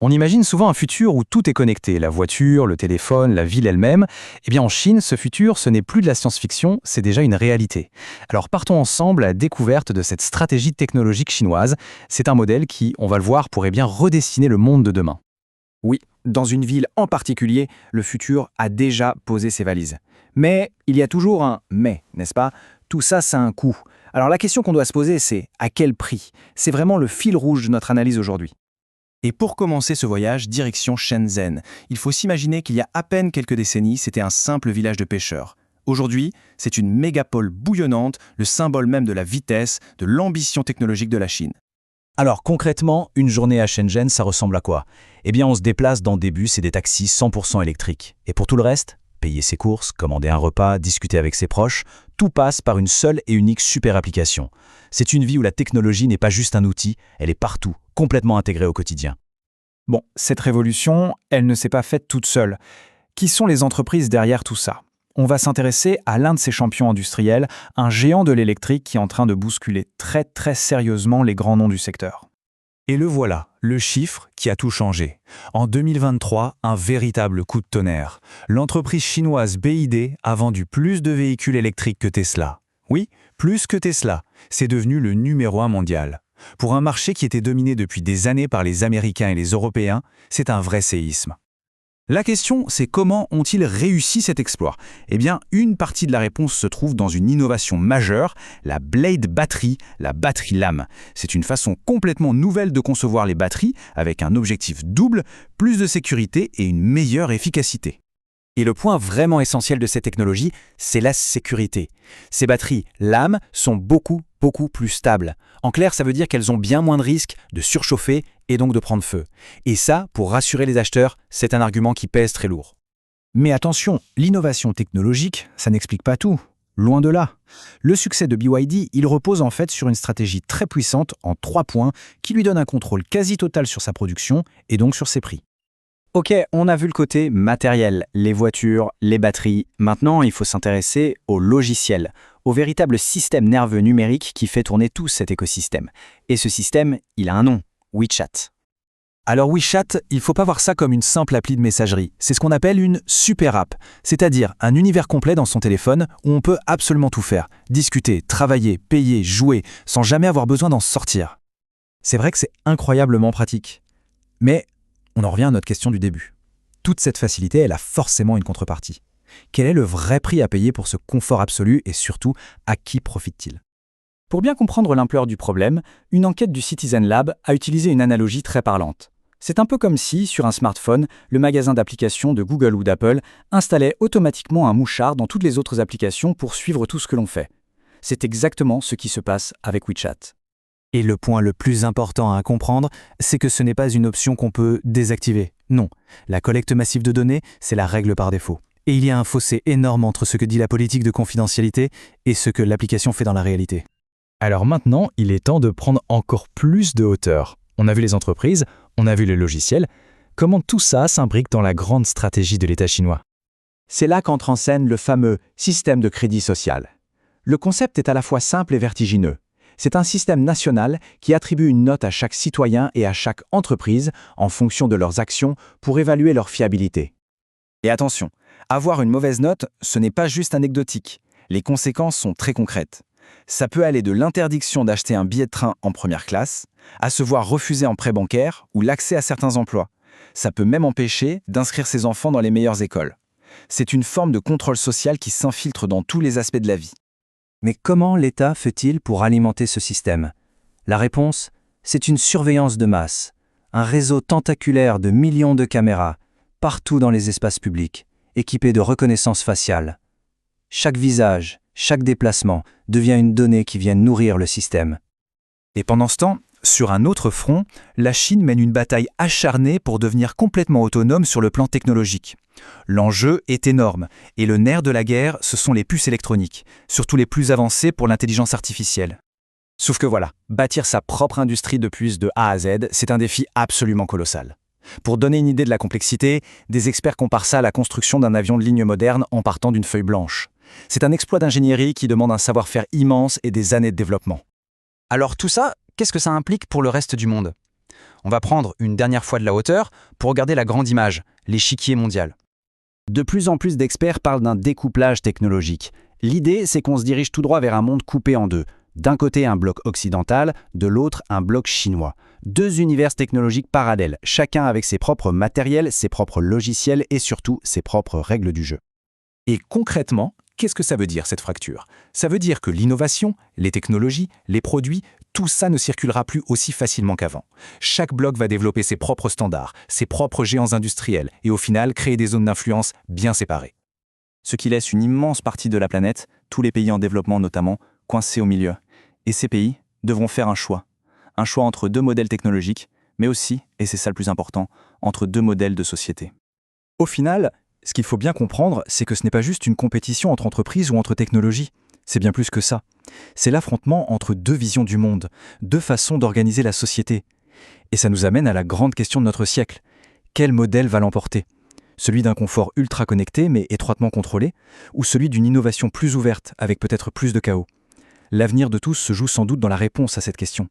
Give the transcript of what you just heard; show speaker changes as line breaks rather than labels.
On imagine souvent un futur où tout est connecté, la voiture, le téléphone, la ville elle-même. Eh bien en Chine, ce futur, ce n'est plus de la science-fiction, c'est déjà une réalité. Alors partons ensemble à la découverte de cette stratégie technologique chinoise. C'est un modèle qui, on va le voir, pourrait bien redessiner le monde de demain.
Oui, dans une ville en particulier, le futur a déjà posé ses valises. Mais il y a toujours un mais, n'est-ce pas? Tout ça, ça a un coût. Alors la question qu'on doit se poser, c'est à quel prix? C'est vraiment le fil rouge de notre analyse aujourd'hui. Et pour commencer ce voyage, direction Shenzhen, il faut s'imaginer qu'il y a à peine quelques décennies, c'était un simple village de pêcheurs. Aujourd'hui, c'est une mégapole bouillonnante, le symbole même de la vitesse, de l'ambition technologique de la Chine.
Alors concrètement, une journée à Shenzhen, ça ressemble à quoi? Eh bien, on se déplace dans des bus et des taxis 100% électriques. Et pour tout le reste, payer ses courses, commander un repas, discuter avec ses proches, tout passe par une seule et unique super application. C'est une vie où la technologie n'est pas juste un outil, elle est partout, complètement intégrée au quotidien.
Bon, cette révolution, elle ne s'est pas faite toute seule. Qui sont les entreprises derrière tout ça? On va s'intéresser à l'un de ces champions industriels, un géant de l'électrique qui est en train de bousculer très sérieusement les grands noms du secteur.
Et le voilà, le chiffre qui a tout changé. En 2023, un véritable coup de tonnerre. L'entreprise chinoise BYD a vendu plus de véhicules électriques que Tesla. Oui, plus que Tesla. C'est devenu le numéro 1 mondial. Pour un marché qui était dominé depuis des années par les Américains et les Européens, c'est un vrai séisme. La question, c'est comment ont-ils réussi cet exploit? Eh bien, une partie de la réponse se trouve dans une innovation majeure, la Blade Battery, la batterie lame. C'est une façon complètement nouvelle de concevoir les batteries, avec un objectif double, plus de sécurité et une meilleure efficacité.
Et le point vraiment essentiel de cette technologie, c'est la sécurité. Ces batteries lames sont beaucoup plus stables. En clair, ça veut dire qu'elles ont bien moins de risques de surchauffer et donc de prendre feu. Et ça, pour rassurer les acheteurs, c'est un argument qui pèse très lourd.
Mais attention, l'innovation technologique, ça n'explique pas tout. Loin de là. Le succès de BYD, il repose en fait sur une stratégie très puissante en 3 points qui lui donne un contrôle quasi total sur sa production et donc sur ses prix.
Ok, on a vu le côté matériel, les voitures, les batteries. Maintenant, il faut s'intéresser au logiciel, au véritable système nerveux numérique qui fait tourner tout cet écosystème. Et ce système, il a un nom, WeChat.
Alors WeChat, il ne faut pas voir ça comme une simple appli de messagerie. C'est ce qu'on appelle une super app, c'est-à-dire un univers complet dans son téléphone où on peut absolument tout faire. Discuter, travailler, payer, jouer, sans jamais avoir besoin d'en sortir. C'est vrai que c'est incroyablement pratique. Mais on en revient à notre question du début. Toute cette facilité, elle a forcément une contrepartie. Quel est le vrai prix à payer pour ce confort absolu et surtout, à qui profite-t-il?
Pour bien comprendre l'ampleur du problème, une enquête du Citizen Lab a utilisé une analogie très parlante. C'est un peu comme si, sur un smartphone, le magasin d'applications de Google ou d'Apple installait automatiquement un mouchard dans toutes les autres applications pour suivre tout ce que l'on fait. C'est exactement ce qui se passe avec WeChat.
Et le point le plus important à comprendre, c'est que ce n'est pas une option qu'on peut désactiver. Non, la collecte massive de données, c'est la règle par défaut. Et il y a un fossé énorme entre ce que dit la politique de confidentialité et ce que l'application fait dans la réalité.
Alors maintenant, il est temps de prendre encore plus de hauteur. On a vu les entreprises, on a vu les logiciels. Comment tout ça s'imbrique dans la grande stratégie de l'État chinois?
C'est là qu'entre en scène le fameux système de crédit social. Le concept est à la fois simple et vertigineux. C'est un système national qui attribue une note à chaque citoyen et à chaque entreprise en fonction de leurs actions pour évaluer leur fiabilité. Et attention, avoir une mauvaise note, ce n'est pas juste anecdotique. Les conséquences sont très concrètes. Ça peut aller de l'interdiction d'acheter un billet de train en première classe, à se voir refuser en prêt bancaire ou l'accès à certains emplois. Ça peut même empêcher d'inscrire ses enfants dans les meilleures écoles. C'est une forme de contrôle social qui s'infiltre dans tous les aspects de la vie.
Mais comment l'État fait-il pour alimenter ce système? La réponse, c'est une surveillance de masse, un réseau tentaculaire de millions de caméras, partout dans les espaces publics, équipés de reconnaissance faciale. Chaque visage, chaque déplacement devient une donnée qui vient nourrir le système.
Et pendant ce temps, sur un autre front, la Chine mène une bataille acharnée pour devenir complètement autonome sur le plan technologique. L'enjeu est énorme, et le nerf de la guerre, ce sont les puces électroniques, surtout les plus avancées pour l'intelligence artificielle. Sauf que voilà, bâtir sa propre industrie de puces de A à Z, c'est un défi absolument colossal. Pour donner une idée de la complexité, des experts comparent ça à la construction d'un avion de ligne moderne en partant d'une feuille blanche. C'est un exploit d'ingénierie qui demande un savoir-faire immense et des années de développement. Alors tout ça, qu'est-ce que ça implique pour le reste du monde?
On va prendre une dernière fois de la hauteur pour regarder la grande image, l'échiquier mondial.
De plus en plus d'experts parlent d'un découplage technologique. L'idée, c'est qu'on se dirige tout droit vers un monde coupé en deux. D'un côté, un bloc occidental, de l'autre, un bloc chinois. Deux univers technologiques parallèles, chacun avec ses propres matériels, ses propres logiciels et surtout ses propres règles du jeu.
Et concrètement, qu'est-ce que ça veut dire cette fracture? Ça veut dire que l'innovation, les technologies, les produits, tout ça ne circulera plus aussi facilement qu'avant. Chaque bloc va développer ses propres standards, ses propres géants industriels et au final créer des zones d'influence bien séparées.
Ce qui laisse une immense partie de la planète, tous les pays en développement notamment, coincés au milieu. Et ces pays devront faire un choix entre deux modèles technologiques, mais aussi, et c'est ça le plus important, entre deux modèles de société.
Au final, ce qu'il faut bien comprendre, c'est que ce n'est pas juste une compétition entre entreprises ou entre technologies. C'est bien plus que ça. C'est l'affrontement entre deux visions du monde, deux façons d'organiser la société. Et ça nous amène à la grande question de notre siècle. Quel modèle va l'emporter ? Celui d'un confort ultra connecté mais étroitement contrôlé, ou celui d'une innovation plus ouverte avec peut-être plus de chaos ? L'avenir de tous se joue sans doute dans la réponse à cette question.